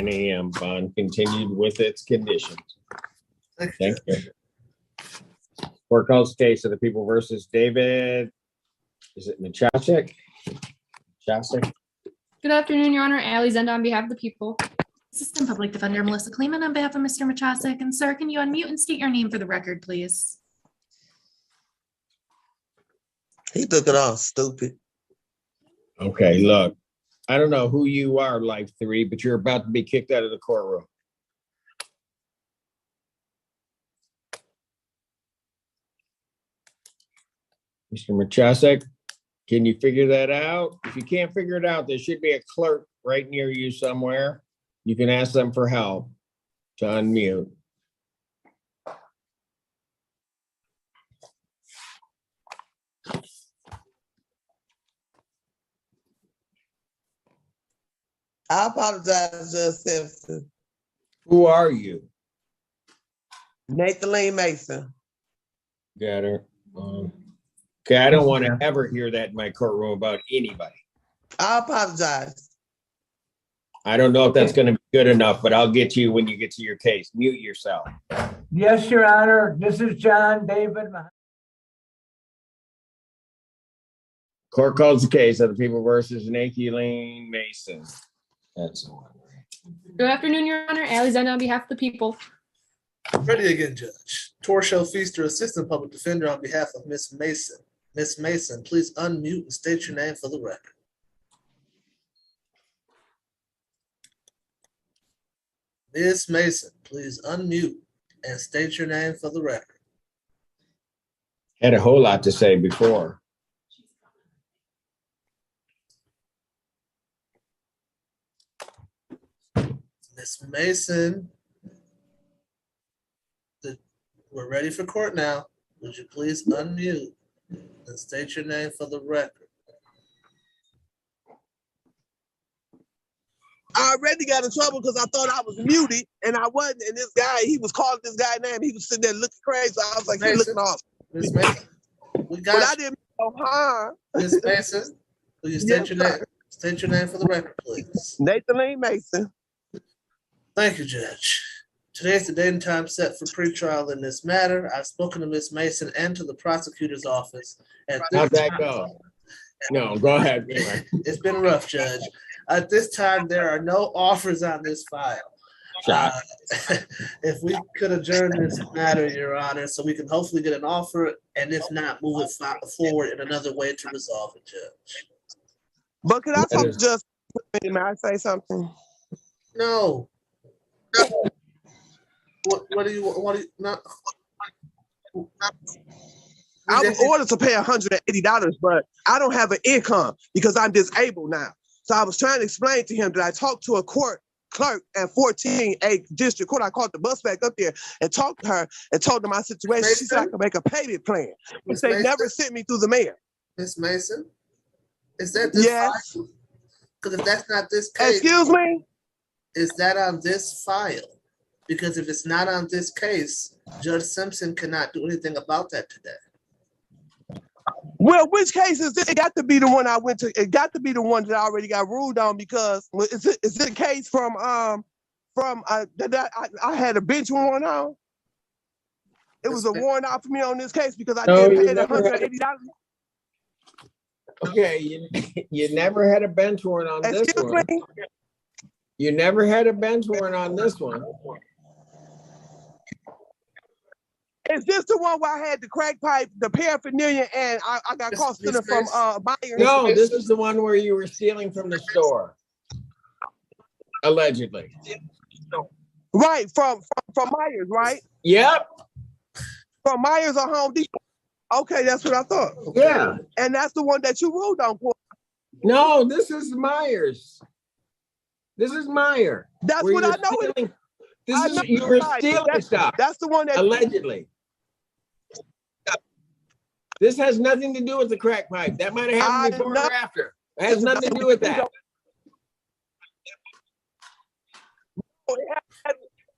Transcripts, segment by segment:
9 a.m. Bond continued with its conditions. Thank you. Court calls case of the people versus David. Is it Machasik? Machasik? Good afternoon, Your Honor. Allie Zenda on behalf of the people. Assistant Public Defender Melissa Kleeman on behalf of Mr. Machasik. And sir, can you unmute and state your name for the record, please? He took it off, stupid. Okay, look, I don't know who you are, Life 3, but you're about to be kicked out of the courtroom. Mr. Machasik, can you figure that out? If you can't figure it out, there should be a clerk right near you somewhere. You can ask them for help to unmute. I apologize, Judge Simpson. Who are you? Nathan Mason. Got her. Okay, I don't want to ever hear that in my courtroom about anybody. I apologize. I don't know if that's going to be good enough, but I'll get you when you get to your case. Mute yourself. Yes, Your Honor. This is John David. Court calls the case of the people versus Nathan Mason. That's the one. Good afternoon, Your Honor. Allie Zenda on behalf of the people. Ready again, Judge. Torshell Feaster, Assistant Public Defender on behalf of Miss Mason. Miss Mason, please unmute and state your name for the record. Miss Mason, please unmute and state your name for the record. Had a whole lot to say before. Miss Mason, we're ready for court now. Would you please unmute and state your name for the record? I already got in trouble because I thought I was muted and I wasn't. And this guy, he was calling this guy name. He was sitting there looking crazy. So I was like, he's looking off. Miss Mason, we got. But I didn't know harm. Miss Mason, will you state your name? State your name for the record, please. Nathan Mason. Thank you, Judge. Today's the date and time set for pretrial in this matter. I've spoken to Miss Mason and to the prosecutor's office. How'd that go? No, go ahead. It's been rough, Judge. At this time, there are no offers on this file. If we could adjourn this matter, Your Honor, so we can hopefully get an offer, and if not, move it forward in another way to resolve it, Judge. But can I talk to Judge? May I say something? No. What do you not? I was ordered to pay $180, but I don't have an income because I'm disabled now. So I was trying to explain to him that I talked to a court clerk at 14A District Court. I called the bus back up there and talked to her and told her my situation. She said I could make a payment plan, but they never sent me through the mail. Miss Mason, is that this? Yes. Because if that's not this case, excuse me, is that on this file? Because if it's not on this case, Judge Simpson cannot do anything about that today. Well, which case is this? It got to be the one I went to. It got to be the one that I already got ruled on because is it a case from that I had a bench warrant on? It was a warrant out for me on this case because I didn't pay the $180. Okay, you never had a bench warrant on this one. You never had a bench warrant on this one. Is this the one where I had the crack pipe, the paraphernalia, and I got caught stealing from Myers? No, this is the one where you were stealing from the store. Allegedly. Right, from Myers, right? Yep. From Myers or Home Depot. Okay, that's what I thought. Yeah. And that's the one that you ruled on for. No, this is Myers. This is Meyer. That's what I know. You were stealing stuff. That's the one that allegedly. This has nothing to do with the crack pipe. That might have happened before or after. It has nothing to do with that.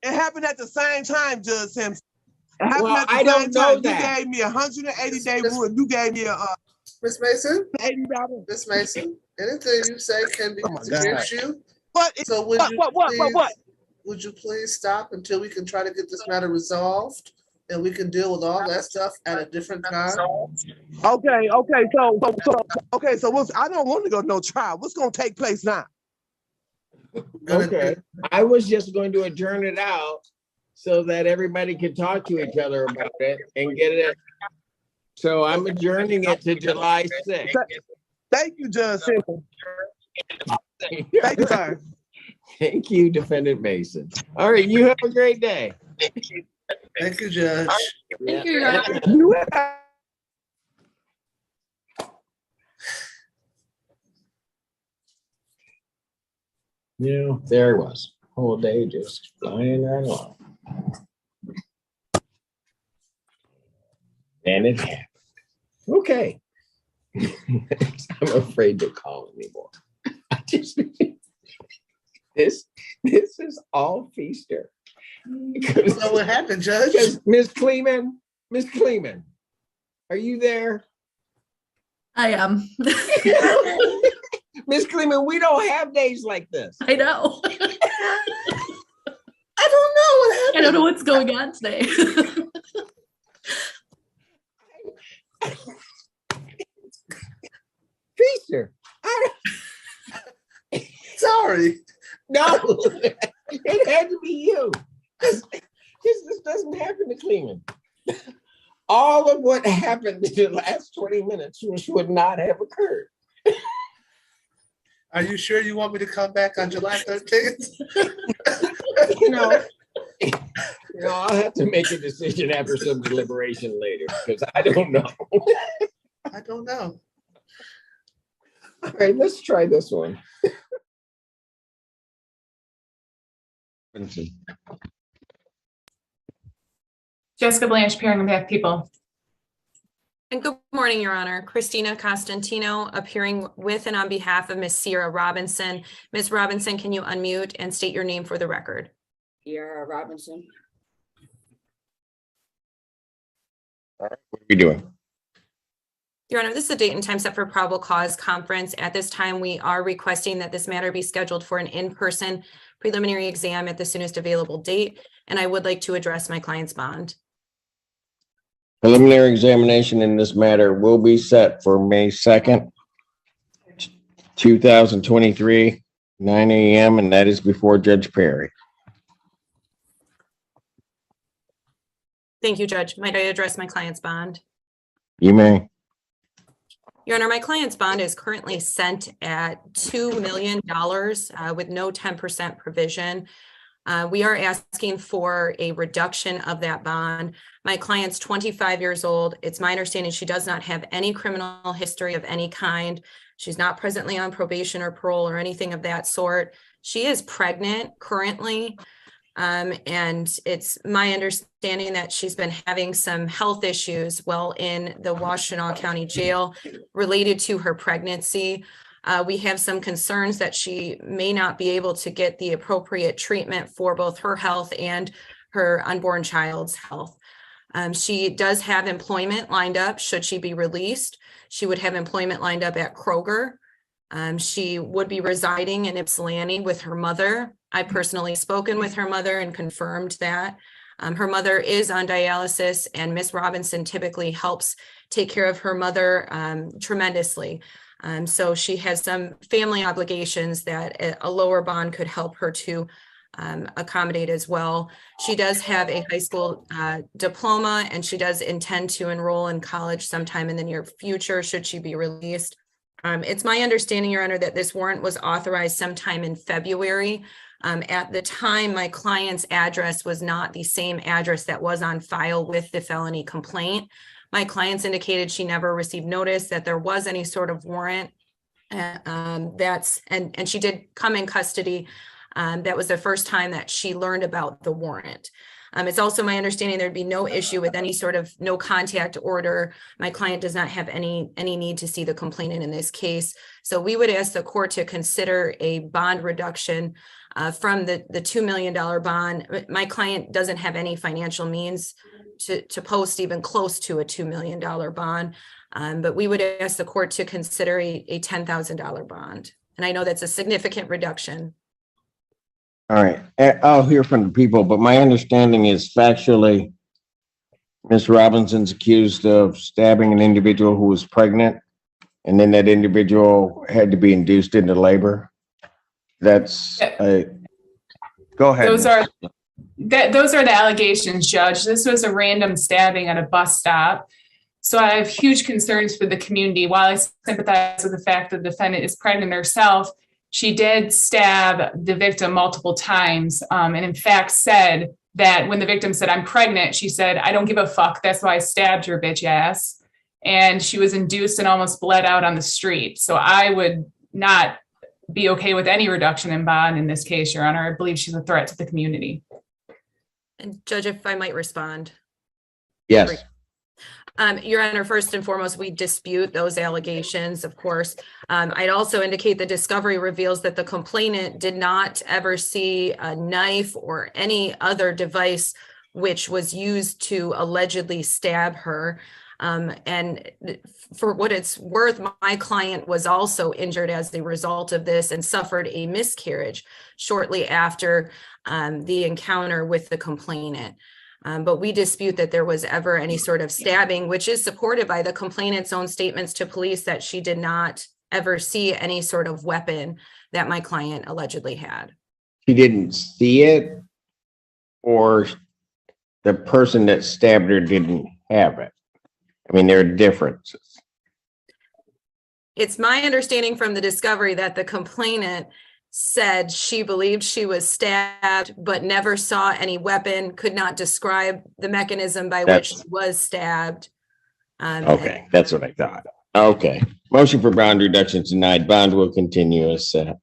It happened at the same time, Judge Simpson. It happened Well, at the I same don't know time. that. You gave me a 180-day rule, and you gave me a Miss Mason, $80. Miss Mason, anything you say can be used against you What? So would you What? please, would you please stop until we can try to get this matter resolved? And we can deal with all that stuff at a different time? Okay. So what's? I don't want to go to no trial. What's gonna take place now? Okay, I was just going to adjourn it out so that everybody could talk to each other about it and get it. So I'm adjourning it to July 6th. Thank you, Judge Simpson. Thank you, sir. Thank you, Defendant Mason. All right, you have a great day. Thank you, Judge. Thank you, Your Honor. You There it was. Whole day just flying right along. And it happened. Okay. I'm afraid to call anymore. I just this is all Feaster. So what happened, Judge? Because Miss Kleeman, are you there? I am. Miss Kleeman, we don't have days like this. I know. I don't know what happened. I don't know what's going on today. Feaster. Sorry. No, it had to be you. This doesn't happen to Kleeman. All of what happened in the last 20 minutes would not have occurred. Are you sure you want me to come back on July 13th? I'll have to make a decision after some deliberation later because I don't know. I don't know. All right, let's try this one. Jessica Blanche, appearing on behalf of people. And good morning, Your Honor. Christina Costantino, appearing with and on behalf of Ms. Sierra Robinson. Ms. Robinson, can you unmute and state your name for the record? Sierra Robinson. All right, what are we doing? Your Honor, this is a date and time set for probable cause conference. At this time, we are requesting that this matter be scheduled for an in-person preliminary exam at the soonest available date, and I would like to address my client's bond. Preliminary examination in this matter will be set for May 2nd, 2023, 9 a.m., and that is before Judge Perry. Thank you, Judge. Might I address my client's bond? You may. Your Honor, my client's bond is currently set at $2 million with no 10% provision. We are asking for a reduction of that bond. My client's 25 years old. It's my understanding she does not have any criminal history of any kind. She's not presently on probation or parole or anything of that sort. She is pregnant currently. And it's my understanding that she's been having some health issues while in the Washtenaw County Jail related to her pregnancy. We have some concerns that she may not be able to get the appropriate treatment for both her health and her unborn child's health. She does have employment lined up. Should she be released, she would have employment lined up at Kroger. She would be residing in Ypsilanti with her mother. I personally spoken with her mother and confirmed that. Her mother is on dialysis, and Ms. Robinson typically helps take care of her mother tremendously. So she has some family obligations that a lower bond could help her to accommodate as well. She does have a high school diploma, and she does intend to enroll in college sometime in the near future should she be released. It's my understanding, Your Honor, that this warrant was authorized sometime in February. At the time, my client's address was not the same address that was on file with the felony complaint. My clients indicated she never received notice that there was any sort of warrant. And she did come in custody. That was the first time that she learned about the warrant. It's also my understanding there'd be no issue with any sort of no contact order. My client does not have any need to see the complainant in this case. So we would ask the court to consider a bond reduction from the $2 million bond. My client doesn't have any financial means to post even close to a $2 million bond. But we would ask the court to consider a $10,000 bond. And I know that's a significant reduction. All right, I'll hear from the people, but my understanding is factually, Ms. Robinson's accused of stabbing an individual who was pregnant, and then that individual had to be induced into labor. That's a, go ahead. Those are the allegations, Judge. This was a random stabbing at a bus stop. So I have huge concerns for the community. While I sympathize with the fact that the defendant is pregnant herself, she did stab the victim multiple times, and in fact said that when the victim said, "I'm pregnant," she said, "I don't give a fuck. That's why I stabbed your bitch ass." And she was induced and almost bled out on the street. So I would not be okay with any reduction in bond in this case, Your Honor. I believe she's a threat to the community. And Judge, if I might respond. Yes. Your Honor, first and foremost, we dispute those allegations, of course. I'd also indicate the discovery reveals that the complainant did not ever see a knife or any other device which was used to allegedly stab her. And for what it's worth, my client was also injured as a result of this and suffered a miscarriage shortly after the encounter with the complainant. But we dispute that there was ever any sort of stabbing, which is supported by the complainant's own statements to police that she did not ever see any sort of weapon that my client allegedly had. She didn't see it, or the person that stabbed her didn't have it? I mean, there are differences. It's my understanding from the discovery that the complainant said she believed she was stabbed, but never saw any weapon, could not describe the mechanism by which she was stabbed. Okay, that's what I thought. Okay, motion for bond reduction denied. Bond will continue as set.